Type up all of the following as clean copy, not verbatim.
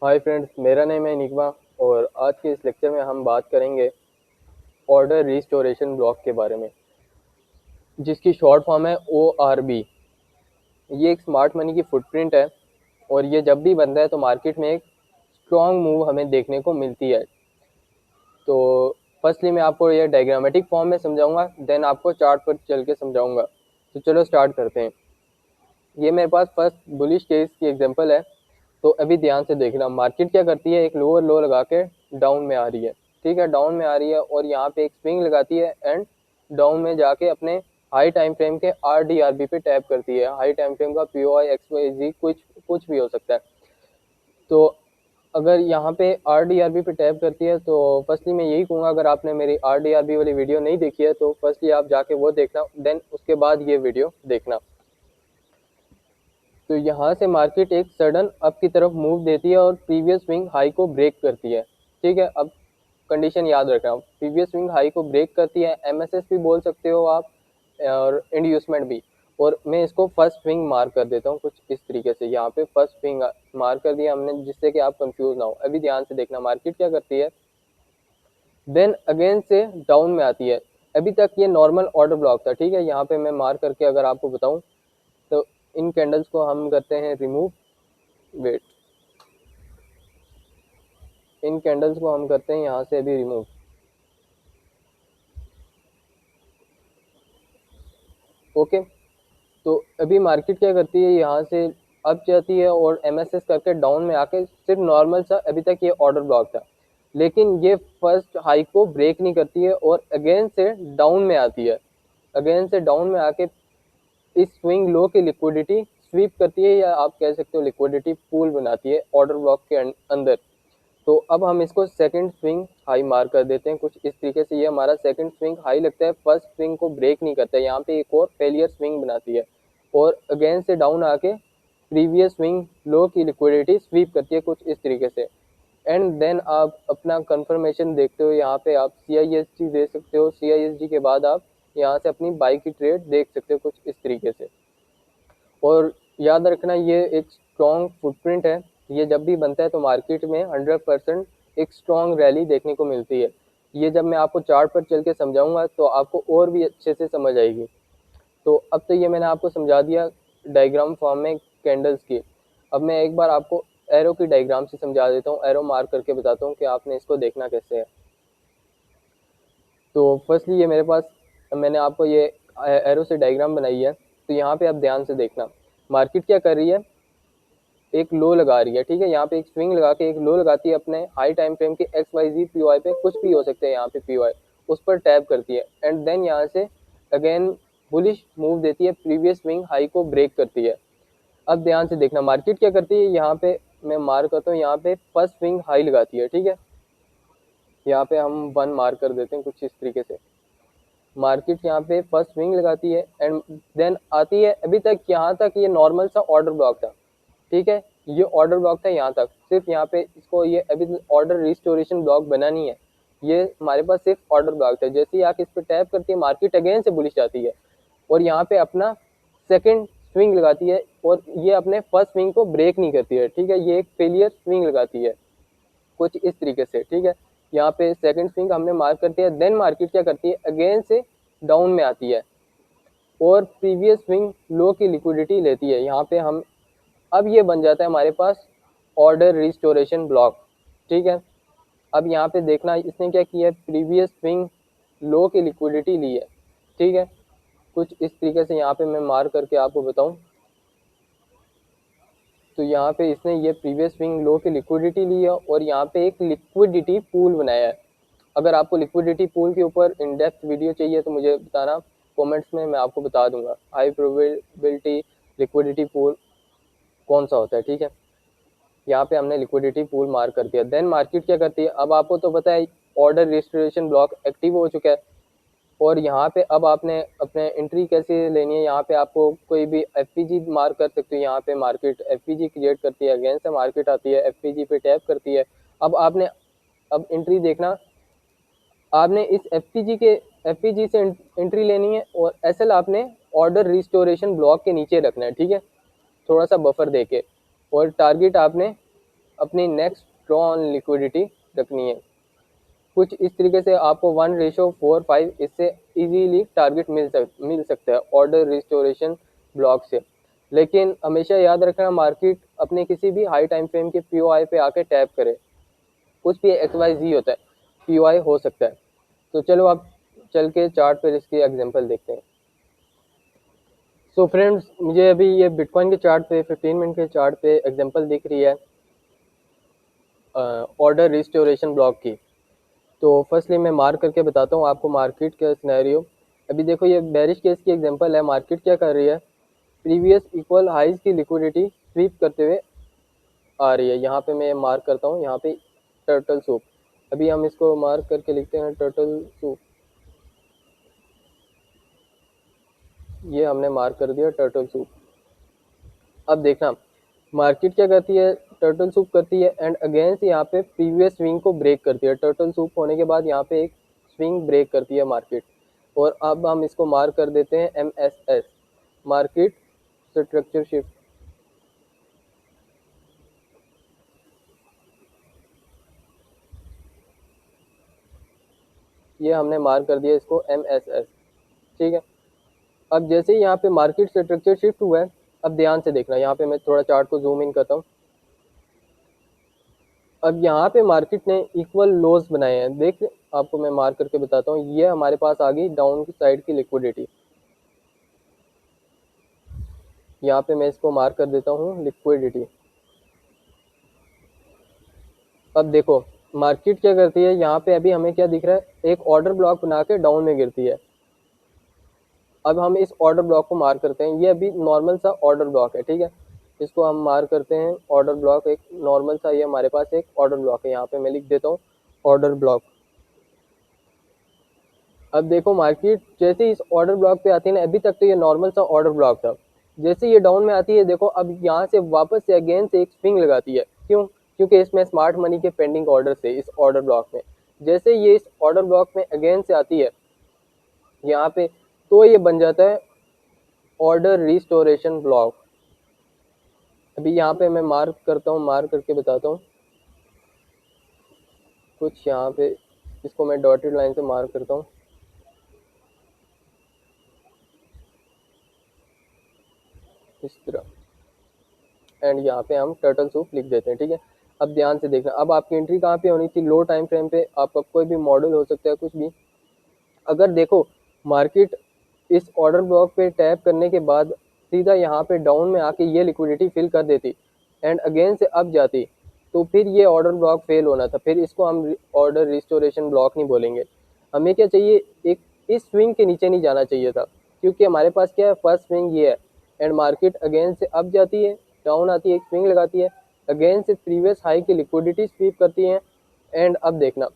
Hi friends, मेरा name है Nigma और आज के इस लेक्चर में हम बात करेंगे ऑर्डर रिस्टोरेशन ब्लॉक के बारे में, जिसकी शॉर्ट फॉर्म है ORB। ये एक स्मार्ट मनी की फुटप्रिंट है और ये जब भी बनता है तो मार्केट में एक स्ट्रॉन्ग मूव हमें देखने को मिलती है। तो फर्स्टली मैं आपको ये डायग्रामेटिक फॉर्म में समझाऊंगा, देन आपको चार्ट पर चल के समझाऊंगा। तो चलो स्टार्ट करते हैं। ये मेरे पास फर्स्ट बुलिश केस की एग्जांपल है। तो अभी ध्यान से देखना, मार्केट क्या करती है, एक लोअर लो लगा के डाउन में आ रही है। ठीक है, डाउन में आ रही है और यहाँ पे एक स्विंग लगाती है एंड डाउन में जाके अपने हाई टाइम फ्रेम के RDRB पे टैप करती है। हाई टाइम फ्रेम का POI XYZ कुछ भी हो सकता है। तो अगर यहाँ पे RDRB पे टैप करती है तो फर्स्टली मैं यही कहूँगा, अगर आपने मेरी RDRB वाली वीडियो नहीं देखी है तो फर्स्टली आप जाके वो देखना, देन उसके बाद ये वीडियो देखना। तो यहाँ से मार्केट एक सडन अप की तरफ मूव देती है और प्रीवियस स्विंग हाई को ब्रेक करती है। ठीक है, अब कंडीशन याद रखना, प्रीवियस स्विंग हाई को ब्रेक करती है, MSS भी बोल सकते हो आप और इंड्यूसमेंट भी। और मैं इसको फर्स्ट स्विंग मार्क कर देता हूँ कुछ इस तरीके से। यहाँ पे फर्स्ट स्विंग मार्क कर दिया हमने, जिससे कि आप कंफ्यूज ना हो। अभी ध्यान से देखना, मार्केट क्या करती है, देन अगेन से डाउन में आती है। अभी तक ये नॉर्मल ऑर्डर ब्लॉक था। ठीक है, यहाँ पे मैं मार्क करके अगर आपको बताऊँ तो इन कैंडल्स को हम करते हैं रिमूव। वेट, इन कैंडल्स को हम करते हैं यहाँ से अभी रिमूव। ओके, तो अभी मार्केट क्या करती है, यहाँ से अप जाती है और MSS करके डाउन में आके सिर्फ नॉर्मल सा, अभी तक ये ऑर्डर ब्लॉक था, लेकिन ये फर्स्ट हाई को ब्रेक नहीं करती है और अगेन से डाउन में आती है। अगेन से डाउन में आके इस स्विंग लो की लिक्विडिटी स्वीप करती है, या आप कह सकते हो लिक्विडिटी पूल बनाती है ऑर्डर ब्लॉक के अंदर। तो अब हम इसको सेकंड स्विंग हाई मार्क कर देते हैं कुछ इस तरीके से। ये हमारा सेकंड स्विंग हाई लगता है, फर्स्ट स्विंग को ब्रेक नहीं करता है, यहाँ पे एक और फेलियर स्विंग बनाती है और अगेन से डाउन आके प्रीवियस स्विंग लो की लिक्विडिटी स्वीप करती है कुछ इस तरीके से। एंड देन आप अपना कंफर्मेशन देखते हो, यहाँ पे आप CISG दे सकते हो। CISG के बाद आप यहाँ से अपनी बाई की ट्रेड देख सकते हो कुछ इस तरीके से। और याद रखना, ये एक स्ट्रॉन्ग फुटप्रिंट है। ये जब भी बनता है तो मार्केट में 100% एक स्ट्रॉन्ग रैली देखने को मिलती है। ये जब मैं आपको चार्ट पर चल के समझाऊंगा तो आपको और भी अच्छे से समझ आएगी। तो अब तो ये मैंने आपको समझा दिया डायग्राम फॉर्म में कैंडल्स की। अब मैं एक बार आपको एरो की डायग्राम से समझा देता हूँ, एरो मार्क करके बताता हूँ कि आपने इसको देखना कैसे है। तो फर्स्टली ये मेरे पास, मैंने आपको ये एरो से डायग्राम बनाई है। तो यहाँ पे आप ध्यान से देखना, मार्केट क्या कर रही है, एक लो लगा रही है। ठीक है, यहाँ पे एक स्विंग लगा के एक लो लगाती है अपने हाई टाइम फ्रेम के XYZ POI पे, कुछ भी हो सकते हैं यहाँ पे POI, उस पर टैप करती है एंड देन यहाँ से अगेन बुलिश मूव देती है, प्रीवियस स्विंग हाई को ब्रेक करती है। अब ध्यान से देखना, मार्केट क्या करती है, यहाँ पे मैं मार्क करता हूँ, यहाँ पे फर्स्ट स्विंग हाई लगाती है। ठीक है, यहाँ पे हम 1 मार्क कर देते हैं कुछ इस तरीके से। मार्केट यहाँ पे फर्स्ट स्विंग लगाती है एंड देन आती है, अभी तक यहाँ तक ये नॉर्मल सा ऑर्डर ब्लॉक था। ठीक है, ये ऑर्डर ब्लॉक था यहाँ तक, सिर्फ यहाँ पे इसको ये अभी ऑर्डर रिस्टोरेशन ब्लॉक बना नहीं है, ये हमारे पास सिर्फ ऑर्डर ब्लॉक था। जैसे ही आके इस पर टैप करती है, मार्केट अगेन से बुलिश जाती है और यहाँ पे अपना सेकंड स्विंग लगाती है और ये अपने फर्स्ट स्विंग को ब्रेक नहीं करती है। ठीक है, ये एक फेलियर स्विंग लगाती है कुछ इस तरीके से। ठीक है, यहाँ पे सेकंड स्विंग हमने मार्क करती है, देन मार्केट क्या करती है, अगेन से डाउन में आती है और प्रीवियस स्विंग लो की लिक्विडिटी लेती है। यहाँ पे हम, अब ये बन जाता है हमारे पास ऑर्डर रिस्टोरेशन ब्लॉक। ठीक है, अब यहाँ पे देखना इसने क्या किया है, प्रीवियस स्विंग लो की लिक्विडिटी ली है। ठीक है, कुछ इस तरीके से यहाँ पे मैं मार्क करके आपको बताऊँ तो यहाँ पे इसने ये प्रीवियस स्विंग लो की लिक्विडिटी ली है और यहाँ पे एक लिक्विडिटी पूल बनाया है। अगर आपको लिक्विडिटी पूल के ऊपर इन डेप्थ वीडियो चाहिए तो मुझे बताना कमेंट्स में, मैं आपको बता दूंगा हाई प्रोबेबिलिटी लिक्विडिटी पूल कौन सा होता है। ठीक है, यहाँ पे हमने लिक्विडिटी पूल मार्क कर दिया। देन मार्केट क्या करती है, अब आपको तो पता है ऑर्डर रिस्टोरेशन ब्लॉक एक्टिव हो चुका है और यहाँ पे अब आपने अपने एंट्री कैसे लेनी है, यहाँ पे आपको कोई भी FPG मार्क कर सकते हो। यहाँ पे मार्केट FPG क्रिएट करती है, अगेन से मार्केट आती है, FPG पे टैप करती है। अब आपने, अब एंट्री देखना, आपने इस FPG से एंट्री लेनी है और SL आपने ऑर्डर रिस्टोरेशन ब्लॉक के नीचे रखना है। ठीक है, थोड़ा सा बफर देके, और टारगेट आपने अपनी नेक्स्ट ड्रॉ ऑन लिक्विडिटी रखनी है। कुछ इस तरीके से आपको 1:4-5 इससे इजीली टारगेट मिल सकता है ऑर्डर रिस्टोरेशन ब्लॉक से। लेकिन हमेशा याद रखना, मार्केट अपने किसी भी हाई टाइम फ्रेम के पीओआई पे आके टैप करे, कुछ भी XYZ होता है, पीओआई हो सकता है। तो चलो आप चल के चार्ट पर इसकी एग्जांपल देखते हैं। सो फ्रेंड्स, मुझे अभी ये बिटकॉइन के चार्ट पे 15 मिनट के चार्ट पे एग्जांपल दिख रही है ऑर्डर रिस्टोरेशन ब्लॉक की। तो फर्स्टली मैं मार्क करके बताता हूँ आपको मार्केट का सिनेरियो। अभी देखो ये बेरिश केस की एग्जांपल है। मार्केट क्या कर रही है, प्रीवियस इक्वल हाइज की लिक्विडिटी स्वीप करते हुए आ रही है। यहाँ पे मैं मार्क करता हूँ, यहाँ पे टर्टल सूप। अभी हम इसको मार्क करके लिखते हैं टर्टल सूप। ये हमने मार्क कर दिया टर्टल सूप। अब देखना मार्केट क्या करती है, टर्टल सूप करती है एंड अगेंस्ट यहाँ पे प्रीवियस स्विंग को ब्रेक करती है। टर्टल सूप होने के बाद यहाँ पे एक स्विंग ब्रेक करती है मार्केट। और अब हम इसको मार्क कर देते हैं MSS, मार्केट स्ट्रक्चर शिफ्ट। ये हमने मार्क कर दिया इसको MSS, ठीक है। अब जैसे ही यहाँ पे मार्केट स्ट्रक्चर शिफ्ट हुआ है, अब ध्यान से देखना, यहाँ पे मैं थोड़ा चार्ट को जूम इन करता हूँ। अब यहाँ पे मार्केट ने इक्वल लोज बनाए हैं। देख, आपको मैं मार्क करके बताता हूँ। ये हमारे पास आ गई डाउन की साइड की लिक्विडिटी। यहाँ पे मैं इसको मार्क कर देता हूँ लिक्विडिटी। अब देखो मार्केट क्या करती है, यहाँ पे अभी हमें क्या दिख रहा है, एक ऑर्डर ब्लॉक बना के डाउन में गिरती है। अब हम इस ऑर्डर ब्लॉक को मार्क करते हैं। ये अभी नॉर्मल सा ऑर्डर ब्लॉक है, ठीक है। इसको हम मार्क करते हैं ऑर्डर ब्लॉक, एक नॉर्मल सा, ये हमारे पास एक ऑर्डर ब्लॉक है। यहाँ पे मैं लिख देता हूँ ऑर्डर ब्लॉक। अब देखो मार्केट जैसे इस ऑर्डर ब्लॉक पे आती है ना, अभी तक तो ये नॉर्मल सा ऑर्डर ब्लॉक था। जैसे ये डाउन में आती है, देखो अब यहाँ से वापस से अगेन से एक स्विंग लगाती है। क्यों? क्योंकि इसमें स्मार्ट मनी के पेंडिंग ऑर्डर से इस ऑर्डर ब्लॉक में, जैसे ये इस ऑर्डर ब्लॉक में अगेन से आती है यहाँ पे, तो ये बन जाता है ऑर्डर रिस्टोरेशन ब्लॉक। अभी यहाँ पे मैं मार्क करता हूँ, मार्क करके बताता हूँ कुछ। यहाँ पे इसको मैं डॉटेड लाइन से मार्क करता हूँ इस तरह, एंड यहाँ पे हम टर्टल सूप लिख देते हैं, ठीक है। अब ध्यान से देखना, अब आपकी एंट्री कहाँ पे होनी थी, लो टाइम फ्रेम पे। आपका कोई भी मॉडल हो सकता है, कुछ भी। अगर देखो मार्केट इस ऑर्डर ब्लॉक पे टैप करने के बाद सीधा यहाँ पे डाउन में आके ये लिक्विडिटी फिल कर देती एंड अगेन से अप जाती, तो फिर ये ऑर्डर ब्लॉक फेल होना था। फिर इसको हम ऑर्डर रिस्टोरेशन ब्लॉक नहीं बोलेंगे। हमें क्या चाहिए, एक इस स्विंग के नीचे नहीं जाना चाहिए था, क्योंकि हमारे पास क्या है, फर्स्ट स्विंग ये है एंड मार्केट अगेन से अप जाती है, डाउन आती है, एक स्विंग लगाती है, अगेन से प्रीवियस हाई की लिक्विडिटी स्वीप करती है। एंड अब देखना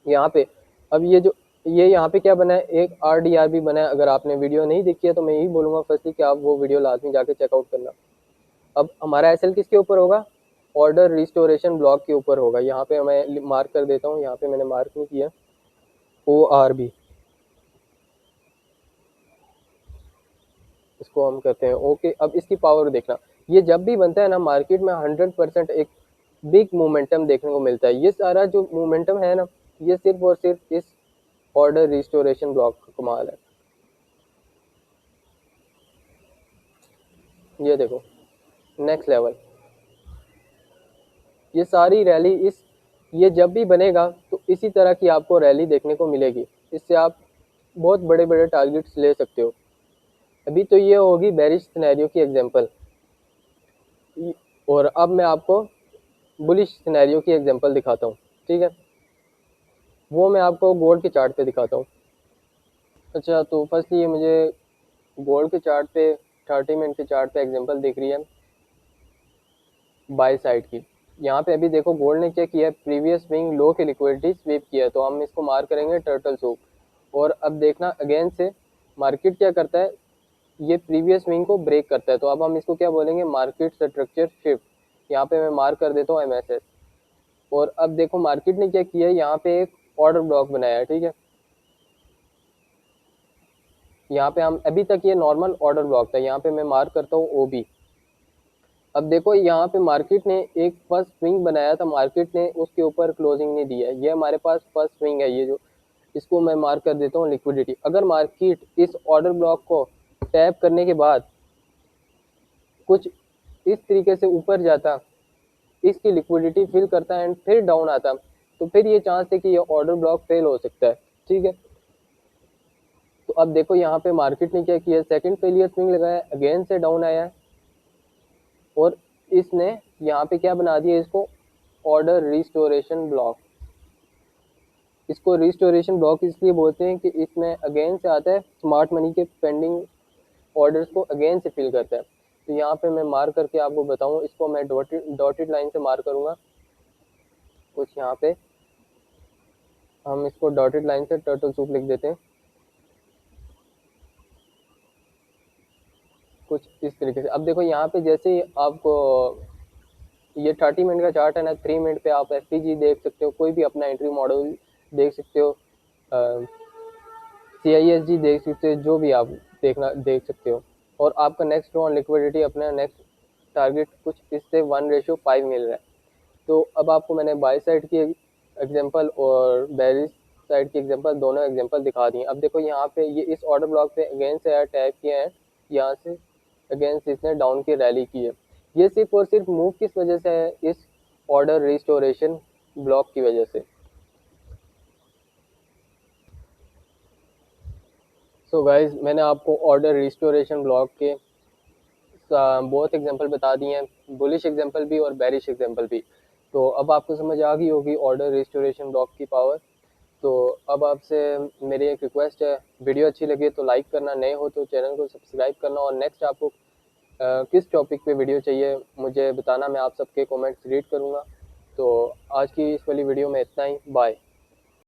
यहाँ पे, अब ये यहाँ पे क्या बना है, एक RDRB बना है। अगर आपने वीडियो नहीं देखी है तो मैं यही बोलूँगा फर्स्टली कि आप वो वीडियो लाजमी जाके चेकआउट करना। अब हमारा SL किसके ऊपर होगा, ऑर्डर रिस्टोरेशन ब्लॉक के ऊपर होगा। यहाँ पे मैं मार्क कर देता हूँ, यहाँ पे मैंने मार्क नहीं किया, ORB इसको हम कहते हैं। ओके, अब इसकी पावर देखना, ये जब भी बनता है ना मार्केट में 100% एक बिग मोमेंटम देखने को मिलता है। ये सारा जो मोमेंटम है ना, ये सिर्फ और सिर्फ इस ऑर्डर रिस्टोरेशन ब्लॉक का कमाल है। ये देखो नेक्स्ट लेवल, ये सारी रैली ये जब भी बनेगा तो इसी तरह की आपको रैली देखने को मिलेगी। इससे आप बहुत बड़े बड़े टारगेट्स ले सकते हो। अभी तो ये होगी बेरिश सिनेरियो की एग्जांपल, और अब मैं आपको बुलिश सिनेरियो की एग्जांपल दिखाता हूँ, ठीक है। वो मैं आपको गोल्ड के चार्ट पे दिखाता हूँ। अच्छा, तो फर्स्टली ये मुझे गोल्ड के चार्ट पे 30 मिनट के चार्ट पे एग्जांपल दिख रही है बाय साइड की। यहाँ पे अभी देखो गोल्ड ने क्या किया है, प्रीवियस स्विंग लो की लिक्विडिटी स्वीप किया है, तो हम इसको मार्क करेंगे टर्टल सूप। और अब देखना अगेन से मार्केट क्या करता है, ये प्रीवियस स्विंग को ब्रेक करता है, तो अब हम इसको क्या बोलेंगे, मार्केट स्ट्रक्चर शिफ्ट। यहाँ पे मैं मार्क कर देता हूँ MSS। और अब देखो मार्केट ने क्या किया है, यहाँ पे एक ऑर्डर ब्लॉक बनाया है, ठीक है। यहाँ पे हम अभी तक ये नॉर्मल ऑर्डर ब्लॉक था, यहाँ पे मैं मार्क करता हूँ OB। अब देखो यहाँ पे मार्केट ने एक फर्स्ट स्विंग बनाया था, मार्केट ने उसके ऊपर क्लोजिंग नहीं दिया है, ये हमारे पास फर्स्ट स्विंग है, ये जो इसको मैं मार्क कर देता हूँ लिक्विडिटी। अगर मार्केट इस ऑर्डर ब्लॉक को टैप करने के बाद कुछ इस तरीके से ऊपर जाता, इसकी लिक्विडिटी फिल करता एंड फिर डाउन आता, तो फिर ये चांस है कि ये ऑर्डर ब्लॉक फेल हो सकता है, ठीक है। तो अब देखो यहाँ पे मार्केट ने क्या किया, सेकंड फेलियर स्विंग लगाया, अगेन से डाउन आया है और इसने यहाँ पे क्या बना दिया, इसको ऑर्डर रिस्टोरेशन ब्लॉक। इसको रिस्टोरेशन ब्लॉक इसलिए बोलते हैं कि इसमें अगेन से आता है, स्मार्ट मनी के पेंडिंग ऑर्डर्स को अगेन से फिल करता है। तो यहाँ पे मैं मार्क करके आपको बताऊँ, इसको मैं डॉटेड लाइन से मार्क करूँगा कुछ, यहाँ पे हम इसको डॉटेड लाइन से टर्टल सूप लिख देते हैं कुछ इस तरीके से। अब देखो यहाँ पे जैसे ही आपको ये 30 मिनट का चार्ट है ना, 3 मिनट पे आप एफ देख सकते हो, कोई भी अपना एंट्री मॉडल देख सकते हो, CISG देख सकते हो, जो भी आप देख सकते हो। और आपका नेक्स्ट ऑन लिक्विडिटी, अपना नेक्स्ट टारगेट कुछ इससे 1:5 मिल रहा है। तो अब आपको मैंने बाय साइड की एग्जांपल और बेरिश साइड की एग्जांपल, दोनों एग्जांपल दिखा दी। अब देखो यहाँ पे ये इस ऑर्डर ब्लॉक पे अगेन से आया, टैप किया है, यहाँ से अगेन से इसने डाउन की रैली की है। ये सिर्फ और सिर्फ मूव किस वजह से है, इस ऑर्डर रिस्टोरेशन ब्लॉक की वजह से। सो गाइज, मैंने आपको ऑर्डर रिस्टोरेशन ब्लॉक के बहुत एग्जांपल बता दिए हैं, बुलिश एग्जांपल भी और बेरिश एग्जांपल भी। तो अब आपको समझ आ गई होगी ऑर्डर रिस्टोरेशन ब्लॉक की पावर। तो अब आपसे मेरी एक रिक्वेस्ट है, वीडियो अच्छी लगे तो लाइक करना, नए हो तो चैनल को सब्सक्राइब करना, और नेक्स्ट आपको किस टॉपिक पे वीडियो चाहिए मुझे बताना, मैं आप सबके कमेंट्स रीड करूँगा। तो आज की इस वाली वीडियो में इतना ही, बाय।